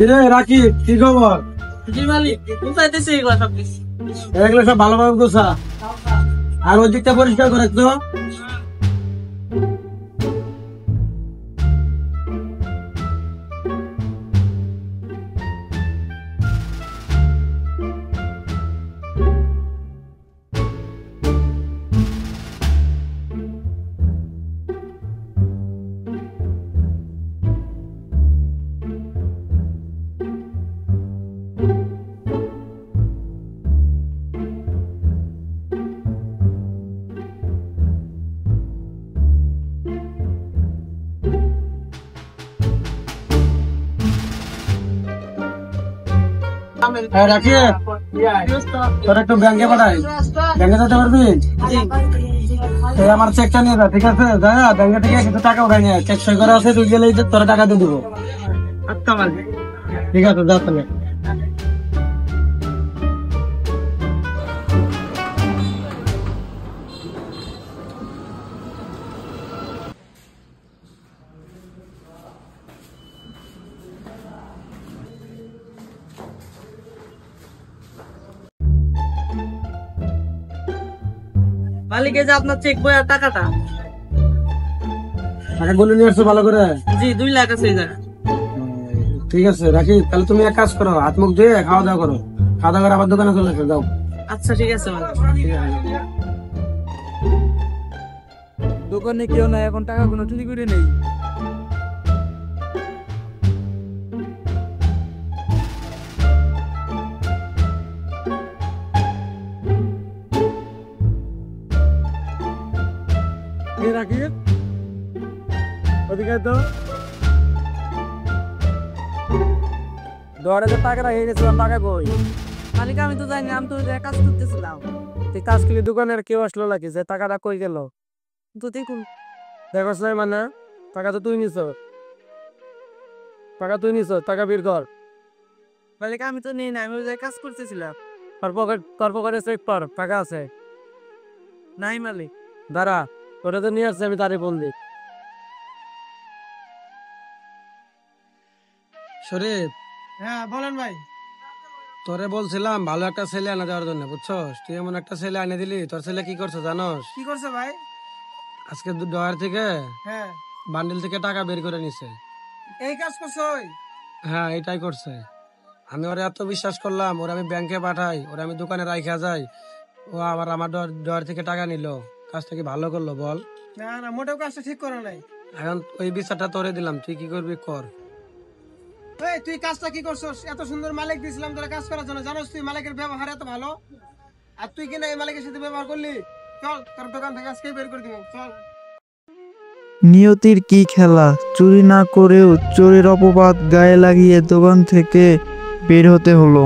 কিরে রাখি, কি খবর? জি মালিক, বুঝাইতেছি এগুলা সব কিছু। এগুলো সব ভালোভাবে গোছা, আর ওই দিকটা পরিষ্কার করে তো। রাখি, তোর একটু ব্যাংকে পাঠাই, ব্যাংকে যেতে পারবি? এই আমার চেকটা নিয়ে যা, ঠিক আছে? যা ব্যাংকে থেকে কিছু টাকা উঠাই নিয়ে, চেক সই করা আছে, তুই গেলেই তোর টাকা দিয়ে দিবো। আচ্ছা মালিক। ঠিক আছে, যা তাহলে। মালিক, এই যে আপনার চেক বই আর টাকাটা। টাকা গুলো নিয়ে আসছো ভালো করে? জি 2 লাখ আছে এই জায়গায়। ঠিক আছে রাখি, তাহলে তুমি এক কাজ করো, হাত মুখ ধুয়ে খাওয়া দাওয়া করো, খাওয়া দাওয়া করে আবার দোকানে চলে এসো, যাও। আচ্ছা ঠিক আছে মালিক। দোকানে কেউ নাই, এখন টাকা কোনো চুরি করে নেই। রাখি ওদিকে তো দৌড়ে টাকাটা হয়ে গেছিলাম, টাকা কই? মালিক আমি তো জানি, আমি তো কাজ করতেছিলাম। তুই কাজ করলি, দোকানের কেউ আসলো নাকি যে টাকাটা কই গেল? তো দেখুন। দেখছ নাই মানে? টাকা তো তুই নিছ, টাকা তুই নিছ, টাকা বের কর। মালিক আমি তো নেই না, আমি ওই জায়গায় কাজ করতেছিলাম। তোর পকেটে চেক কর, টাকা আছে? নাই মালিক। দাঁড়া, তোরা তো নিয়ে আসছে, আমি তারে বললি। শরীফ, হ্যাঁ বলেন ভাই। তোরে বলছিলাম ভালো একটা ছেলে এনে দেওয়ার জন্য, বুঝছস? তুই এমন একটা ছেলে এনে দিলি, তোর ছেলে কি করছে জানোস? কি করছে ভাই? আজকে ডয়ার থেকে হ্যাঁ, বান্ডিল থেকে টাকা বের করে নিছে। এই কাজ করছো? হ্যাঁ, এটাই করছে। আমি ওরে এত বিশ্বাস করলাম, ওরে আমি ব্যাংকে পাঠাই, ওরে আমি দোকানে রাইখা যাই, ও আবার আমার ডয়ার থেকে টাকা নিল। কাজটা কি ভালো করলো বল? না না, মোটেও কাজটা ঠিক করে নাই। এখন ওই বিচারটা তোরে দিলাম, তুই কি করবি কর। এই তুই কাজটা কি করছস? এত সুন্দর মালিক দিয়েছিলাম তোরা কাজ করার জন্য, জানোস তুই মালিকের ব্যবহার এত ভালো, আর তুই কিনা এই মালিকের সাথে ব্যবহার করলি? চল, তোর দোকান থেকে আজকে বের করে দিব, চল। নিয়তির কি খেলা, চুরি না করেও চোরের অপবাদ গায়ে লাগিয়ে দোকান থেকে বের হতে হলো।